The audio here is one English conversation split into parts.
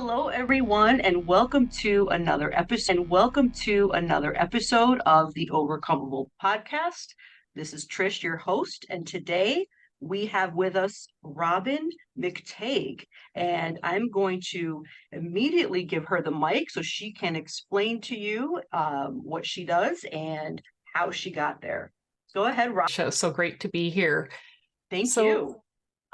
Hello, everyone, and welcome to another episode. Of the Overcomable podcast. This is Trish, your host, and today we have with us Robyn McTague, and I'm going to immediately give her the mic so she can explain to you what she does and how she got there. Go ahead, Robyn. So great to be here. Thank you.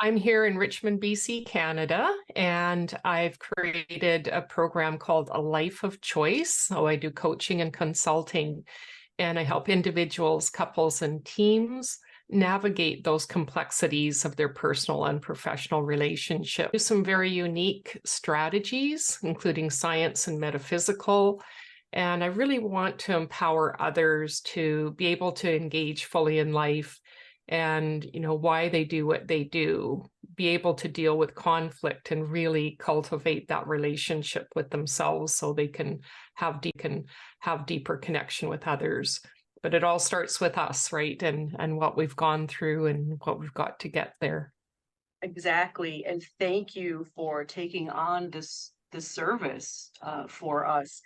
I'm here in Richmond, BC, Canada, and I've created a program called A Life of Choice. So I do coaching and consulting, and I help individuals, couples, and teams navigate those complexities of their personal and professional relationships. There's some very unique strategies, including science and metaphysical. And I really want to empower others to be able to engage fully in life and, why they do what they do, be able to deal with conflict and really cultivate that relationship with themselves so they can have deeper connection with others. But it all starts with us, right? And what we've gone through and what we've got to get there. Exactly. And thank you for taking on this service for us.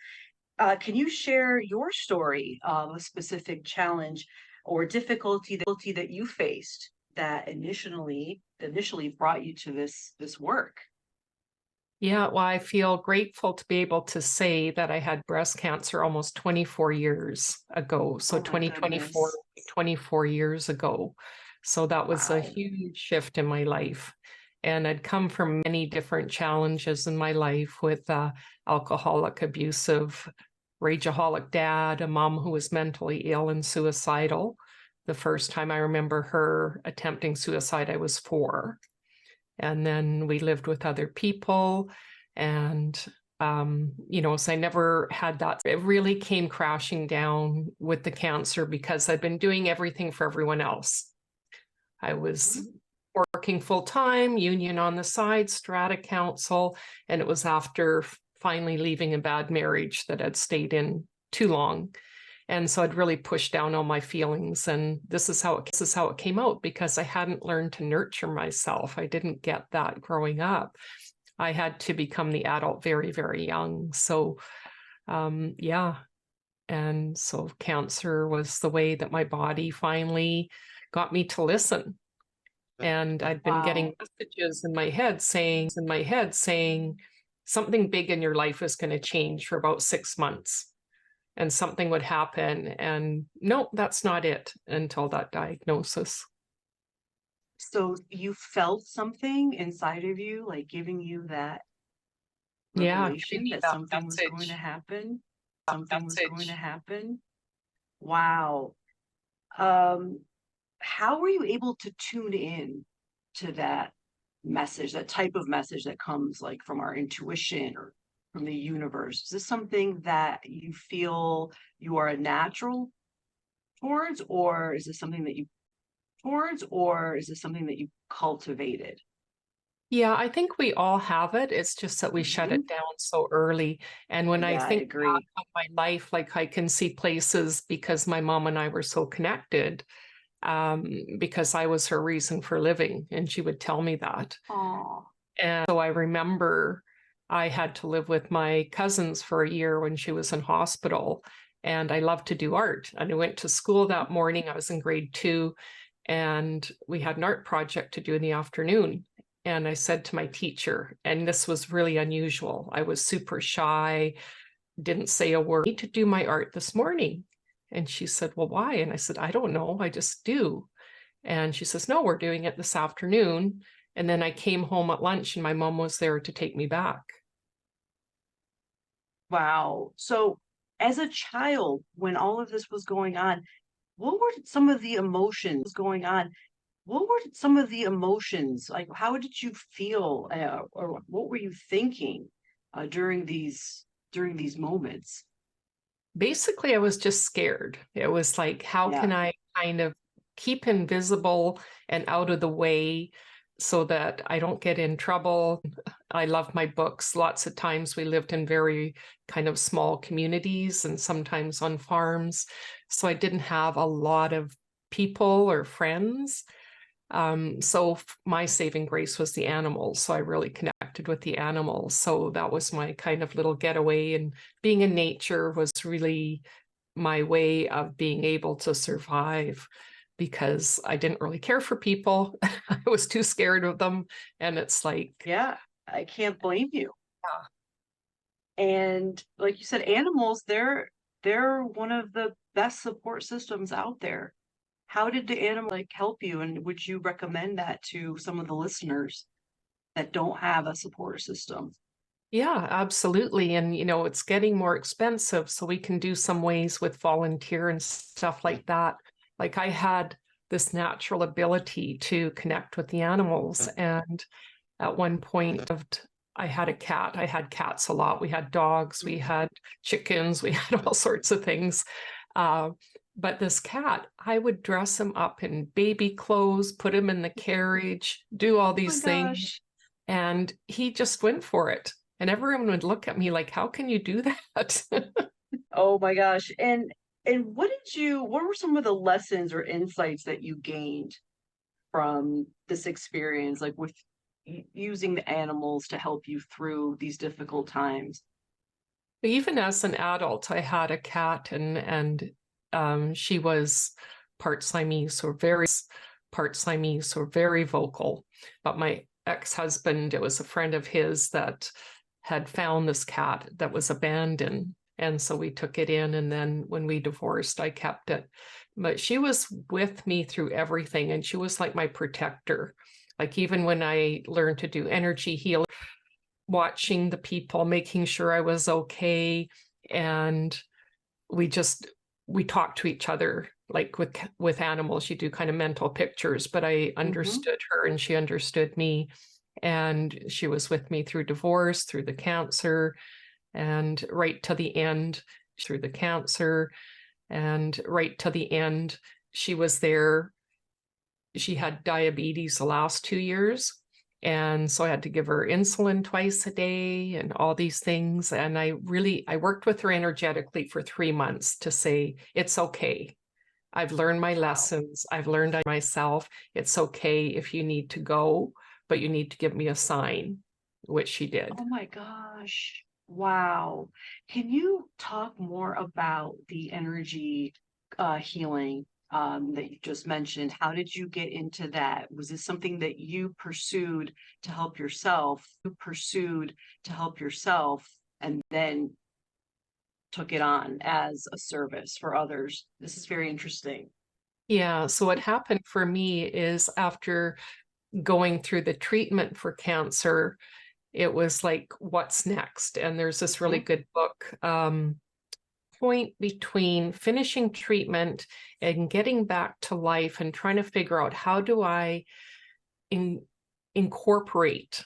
Can you share your story of a specific challenge or difficulty that you faced that initially brought you to this work? Yeah, well, I feel grateful to be able to say that I had breast cancer almost 24 years ago. So 2024, 24 years ago. So that was a huge shift in my life. And I'd come from many different challenges in my life with alcoholic, abusive, rageaholic dad, a mom who was mentally ill and suicidal. The first time I remember her attempting suicide, I was 4. And then we lived with other people. And, so I never had that. It really came crashing down with the cancer because I'd been doing everything for everyone else. I was working full time, union on the side, strata council, and it was after finally leaving a bad marriage that I'd stayed in too long. And so I'd really pushed down all my feelings. And this is how it came out, because I hadn't learned to nurture myself. I didn't get that growing up. I had to become the adult very, very young. So, yeah. And so cancer was the way that my body finally got me to listen. And I'd been getting messages in my head saying, something big in your life is going to change for about 6 months. And something would happen. And no, that's not it until that diagnosis. So you felt something inside of you, like giving you that revelation that something was going to happen? Something was going to happen? Wow. How were you able to tune in to that message, that type of message that comes like from our intuition or from the universe? Is this something that you feel you are a natural towards, or is this something that you cultivated? Yeah, I think we all have it. It's just that we shut it down so early. And when I think back on my life, like I can see places because my mom and I were so connected, because I was her reason for living, and she would tell me that. Aww. And so I remember I had to live with my cousins for a year when she was in hospital, and I loved to do art. And I went to school that morning. I was in grade 2, and we had an art project to do in the afternoon. And I said to my teacher, and this was really unusual, I was super shy, didn't say a word, I need to do my art this morning. And she said, well, why? And I said, I don't know, I just do. And she says, no, we're doing it this afternoon. And then I came home at lunch and my mom was there to take me back. Wow. So as a child, when all of this was going on, what were some of the emotions going on? What were some of the emotions? Like, how did you feel, or what were you thinking during these moments? Basically, I was just scared. It was like, how can I kind of keep invisible and out of the way so that I don't get in trouble? I love my books. Lots of times we lived in very kind of small communities and sometimes on farms. So I didn't have a lot of people or friends. So my saving grace was the animals. So I really connected with the animals. So that was my kind of little getaway. And being in nature was really my way of being able to survive, because I didn't really care for people. I was too scared of them. And it's like, Yeah, I can't blame you. yeah. And like you said, animals, they're one of the best support systems out there. How did the animal like help you? And would you recommend that to some of the listeners that don't have a support system? Yeah, absolutely. And, it's getting more expensive. So we can do some ways with volunteer and stuff like that. Like I had this natural ability to connect with the animals. And at one point I had a cat. I had cats a lot. We had dogs, we had chickens, we had all sorts of things. But this cat, I would dress him up in baby clothes, put him in the carriage, do all Oh my these things. gosh. And he just went for it. And everyone would look at me like, how can you do that? Oh my gosh. And what were some of the lessons or insights that you gained from this experience, like with using the animals to help you through these difficult times? Even as an adult, I had a cat, and she was part Siamese, or very vocal. But my ex-husband, it was a friend of his that had found this cat that was abandoned. And so we took it in. And then when we divorced, I kept it. But she was with me through everything. And she was like my protector. Like even when I learned to do energy healing, watching the people, making sure I was okay. And we talked to each other like with animals. You do kind of mental pictures, but I understood her and she understood me. And she was with me through divorce, through the cancer, and right to the end, through the cancer, and right to the end, she was there. She had diabetes the last 2 years. And so I had to give her insulin twice a day and all these things. And I worked with her energetically for 3 months to say, it's okay. I've learned my lessons. I've learned myself. It's okay if you need to go, but you need to give me a sign, which she did. Oh my gosh. Wow. Can you talk more about the energy healing that you just mentioned? How did you get into that? Was this something that you pursued to help yourself? You pursued to help yourself and then took it on as a service for others. This is very interesting. Yeah. So what happened for me is after going through the treatment for cancer, it was like, what's next? And there's this really good book, point between finishing treatment and getting back to life and trying to figure out how do I incorporate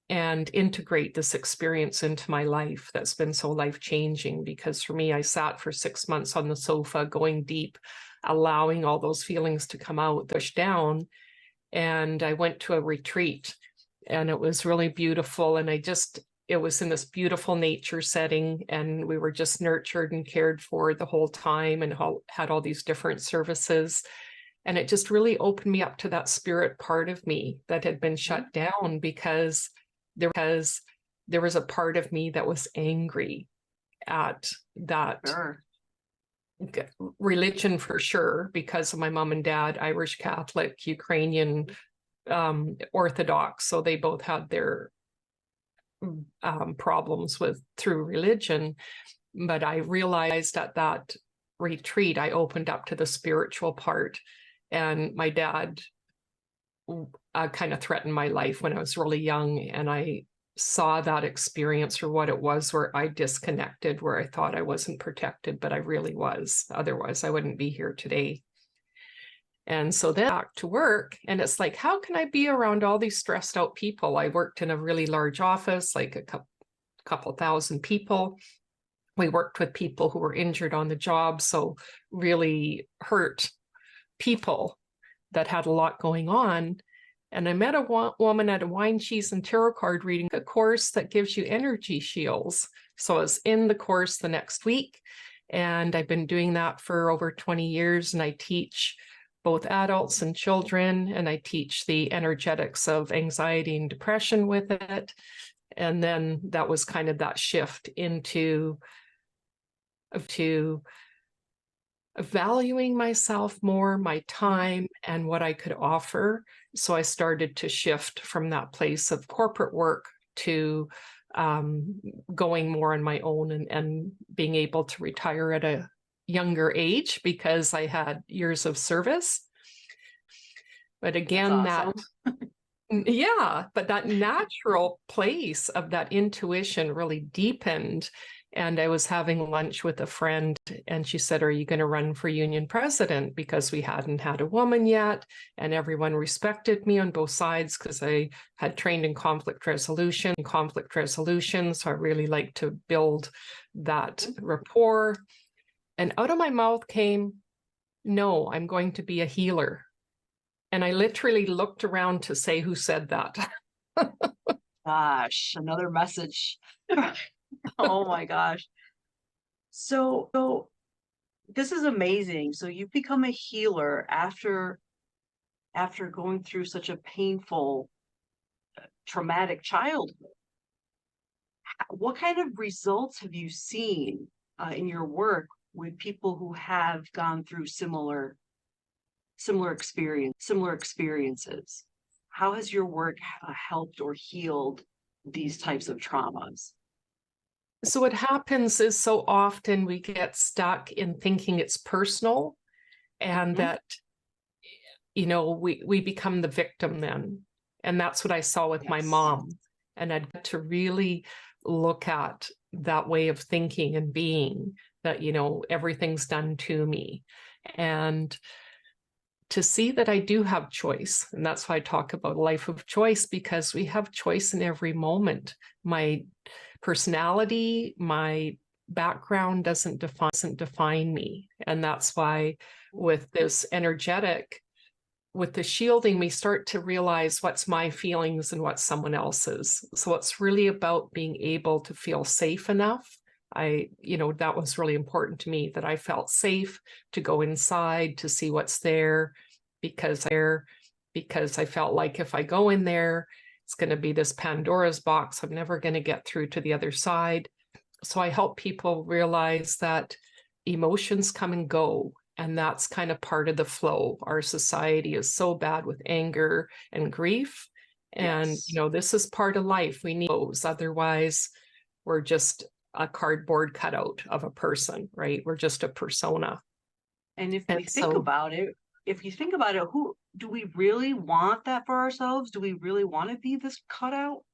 and integrate this experience into my life that's been so life-changing. Because for me, I sat for 6 months on the sofa going deep, allowing all those feelings to come out, push down. And I went to a retreat and it was really beautiful. And it was in this beautiful nature setting, and we were just nurtured and cared for the whole time, and had all these different services. And it just really opened me up to that spirit part of me that had been shut down, because there was a part of me that was angry at that religion, for sure, because of my mom and dad, Irish Catholic, Ukrainian Orthodox. So they both had their problems through religion. But I realized at that retreat, I opened up to the spiritual part. And my dad kind of threatened my life when I was really young. And I saw that experience for what it was, where I disconnected, where I thought I wasn't protected, but I really was. Otherwise, I wouldn't be here today. And so then back to work, and it's like, how can I be around all these stressed out people? I worked in a really large office, like a couple thousand people. We worked with people who were injured on the job, so really hurt people that had a lot going on. And I met a woman at a wine, cheese, and tarot card reading, a course that gives you energy shields. So I was in the course the next week, and I've been doing that for over 20 years, and I teach both adults and children, and I teach the energetics of anxiety and depression with it. And then that was kind of that shift into valuing myself more, my time, and what I could offer. So I started to shift from that place of corporate work to going more on my own and being able to retire at a younger age because I had years of service. But again, That's awesome. but that natural place of that intuition really deepened. And I was having lunch with a friend, and she said, "Are you going to run for union president?" Because we hadn't had a woman yet, and everyone respected me on both sides because I had trained in conflict resolution. So I really like to build that rapport. And out of my mouth came, "No, I'm going to be a healer." And I literally looked around to say, who said that? Gosh, another message. Oh my gosh. So this is amazing. So you've become a healer after going through such a painful, traumatic childhood. What kind of results have you seen in your work with people who have gone through similar experiences? How has your work helped or healed these types of traumas? So what happens is so often we get stuck in thinking it's personal, and Mhm. that, we become the victim then. And that's what I saw with my Yes. mom. And I'd got to really look at that way of thinking and being, that, everything's done to me. And to see that I do have choice. And that's why I talk about a life of choice, because we have choice in every moment. My personality, my background doesn't define me. And that's why with this energetic, with the shielding, we start to realize what's my feelings and what's someone else's. So it's really about being able to feel safe enough. That was really important to me, that I felt safe to go inside to see what's there, because I felt like if I go in there, it's going to be this Pandora's box. I'm never going to get through to the other side. So I help people realize that emotions come and go, and that's kind of part of the flow. Our society is so bad with anger and grief. And, Yes. this is part of life. We need those. Otherwise, we're just a cardboard cutout of a person, right? We're just a persona. And if And we think so about it, who do we really want that for ourselves? Do we really want to be this cutout?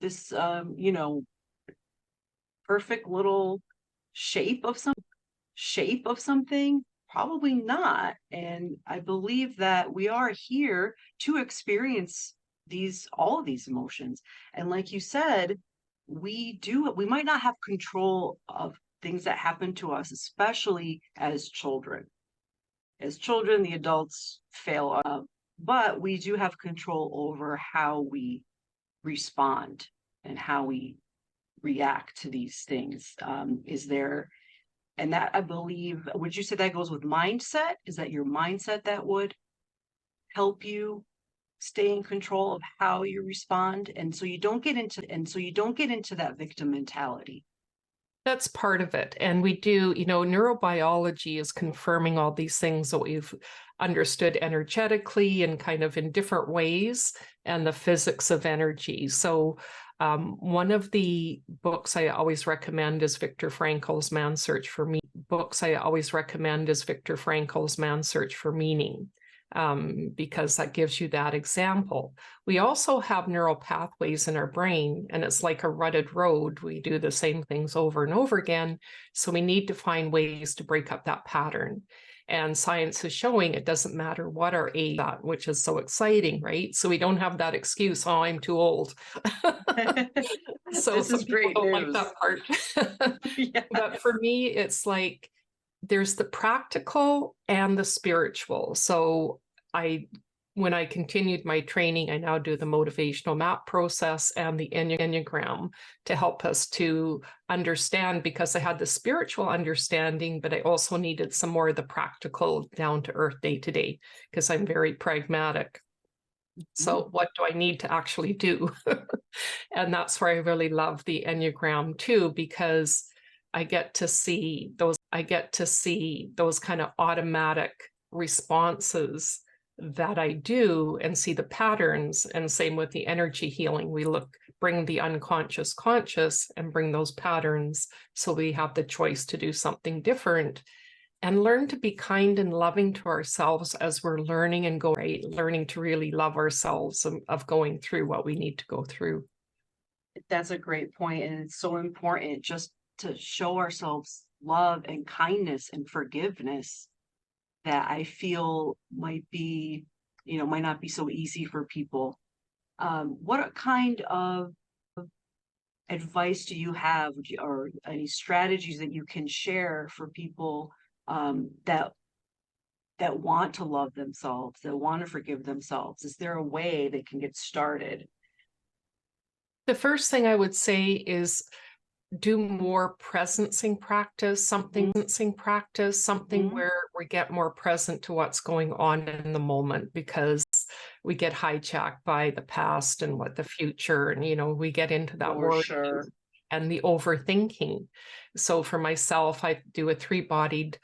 This perfect little shape of something? Probably not. And I believe that we are here to experience all of these emotions. And like you said, we might not have control of things that happen to us, especially as children. As children, the adults fail, but we do have control over how we respond and how we react to these things. And that, I believe, would you say that goes with mindset? Is that your mindset that would help you stay in control of how you respond? And so you don't get into that victim mentality. that's part of it. And we do, neurobiology is confirming all these things that we've understood energetically and kind of in different ways, and the physics of energy. So one of the books I always recommend is Viktor Frankl's Man's Search for Meaning. Because that gives you that example. We also have neural pathways in our brain, and it's like a rutted road. We do the same things over and over again. So we need to find ways to break up that pattern. And science is showing it doesn't matter what our age is, which is so exciting, right? So we don't have that excuse, "Oh, I'm too old." So This some is people great don't like news. that part. Yeah. But for me, it's like there's the practical and the spiritual. So I when I continued my training, I now do the motivational map process and the Enneagram to help us to understand, because I had the spiritual understanding, but I also needed some more of the practical down to earth day to day, because I'm very pragmatic. So what do I need to actually do? And that's where I really love the Enneagram too, because I get to see those kind of automatic responses that I do and see the patterns. And same with the energy healing. We bring the unconscious conscious and bring those patterns, so we have the choice to do something different and learn to be kind and loving to ourselves as we're learning and going, right? Learning to really love ourselves of going through what we need to go through. That's a great point, and it's so important just to show ourselves love and kindness and forgiveness that I feel might not be so easy for people. What kind of advice do you have, or any strategies that you can share for people that want to love themselves, that want to forgive themselves? Is there a way they can get started? The first thing I would say is do more presencing practice, something where we get more present to what's going on in the moment, because we get hijacked by the past and what the future, and we get into that worry and the overthinking. So for myself, I do a 3-bodied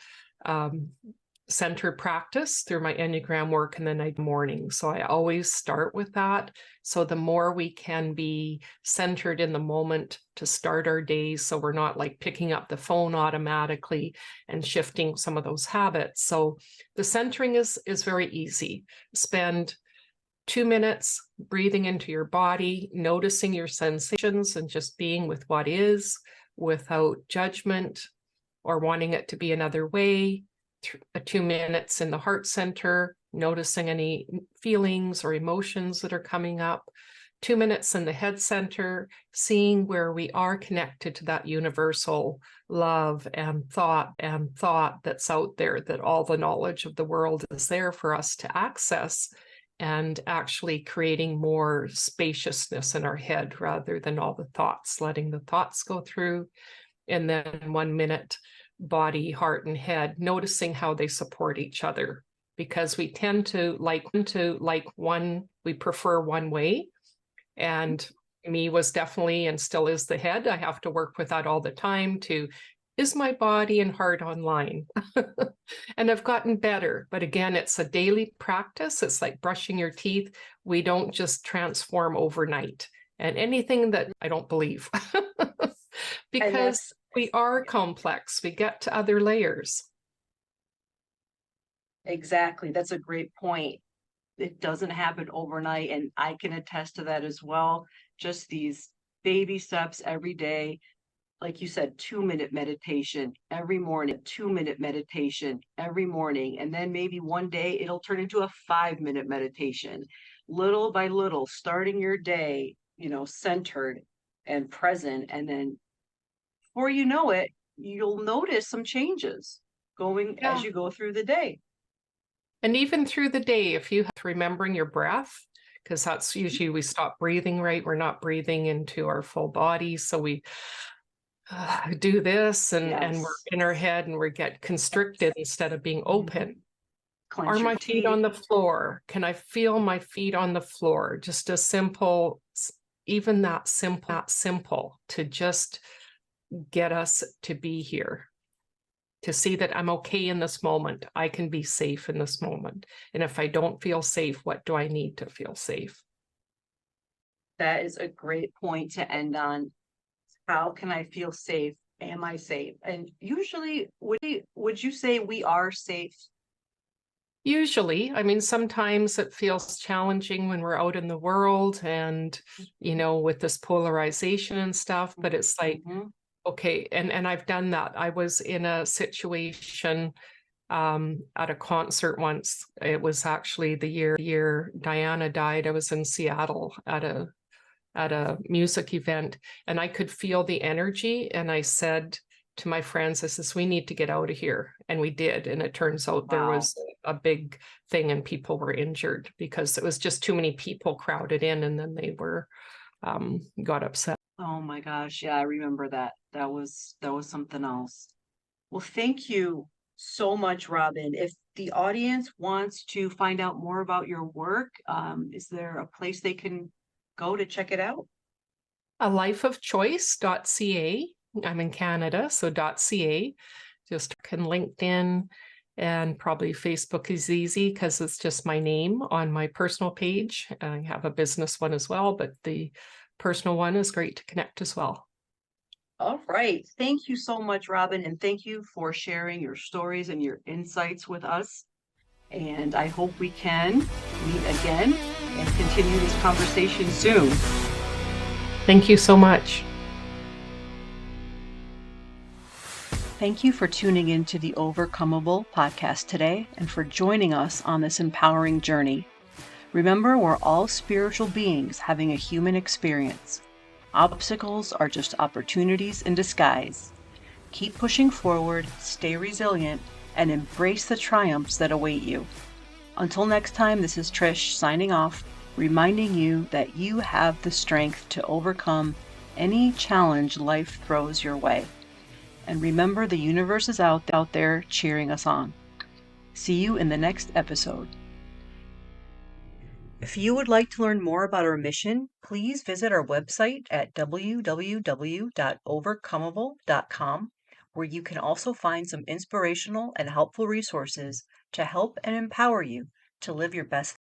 centered practice through my Enneagram work, and then I morning. So I always start with that. So the more we can be centered in the moment to start our days, so we're not like picking up the phone automatically and shifting some of those habits. So the centering is very easy. Spend 2 minutes breathing into your body, noticing your sensations and just being with what is, without judgment or wanting it to be another way. 2 minutes in the heart center, noticing any feelings or emotions that are coming up. 2 minutes in the head center, seeing where we are connected to that universal love and thought that's out there, that all the knowledge of the world is there for us to access, and actually creating more spaciousness in our head rather than all the thoughts, letting the thoughts go through. And then 1 minute, body, heart, and head, noticing how they support each other, because we tend to we prefer one way. And me was definitely and still is the head. I have to work with that all the time is my body and heart online? And I've gotten better. But again, it's a daily practice. It's like brushing your teeth. We don't just transform overnight. And anything that I don't believe, because we are complex. We get to other layers. Exactly. That's a great point. It doesn't happen overnight, and I can attest to that as well. Just these baby steps every day. Like you said, 2-minute meditation every morning, 2-minute meditation every morning. And then maybe one day it'll turn into a 5-minute meditation, little by little, starting your day, centered and present. And then before you know it, you'll notice some changes as you go through the day. And even through the day, if you have remembering your breath, because that's usually we stop breathing, right? We're not breathing into our full body. So we do this and we're in our head and we get constricted instead of being open. Are my feet on the floor? Can I feel my feet on the floor? Just a simple, even that simple to just get us to be here, to see that I'm okay in this moment. I can be safe in this moment. And if I don't feel safe, what do I need to feel safe? That is a great point to end on. How can I feel safe? Am I safe? And usually, would you say we are safe? Usually. I mean, sometimes it feels challenging when we're out in the world and, with this polarization and stuff, but it's like, okay. And I've done that. I was in a situation at a concert once. It was actually the year Diana died. I was in Seattle at a music event, and I could feel the energy. And I said to my friends, I says, we need to get out of here. And we did. And it turns out there was a big thing and people were injured because it was just too many people crowded in, and then they were got upset. Oh my gosh, yeah, I remember that. That was something else. Well, thank you so much, Robyn. If the audience wants to find out more about your work, is there a place they can go to check it out? alifeofchoice.ca. I'm in Canada, so .ca. Just can LinkedIn, and probably Facebook is easy because it's just my name on my personal page. I have a business one as well, but the personal one is great to connect as well. All right. Thank you so much, Robyn, and thank you for sharing your stories and your insights with us. And I hope we can meet again and continue this conversation soon. Thank you so much. Thank you for tuning in to the Overcomeable podcast today and for joining us on this empowering journey. Remember, we're all spiritual beings having a human experience. Obstacles are just opportunities in disguise. Keep pushing forward, stay resilient, and embrace the triumphs that await you. Until next time, this is Trish signing off, reminding you that you have the strength to overcome any challenge life throws your way. And remember, the universe is out there cheering us on. See you in the next episode. If you would like to learn more about our mission, please visit our website at www.overcomeable.com, where you can also find some inspirational and helpful resources to help and empower you to live your best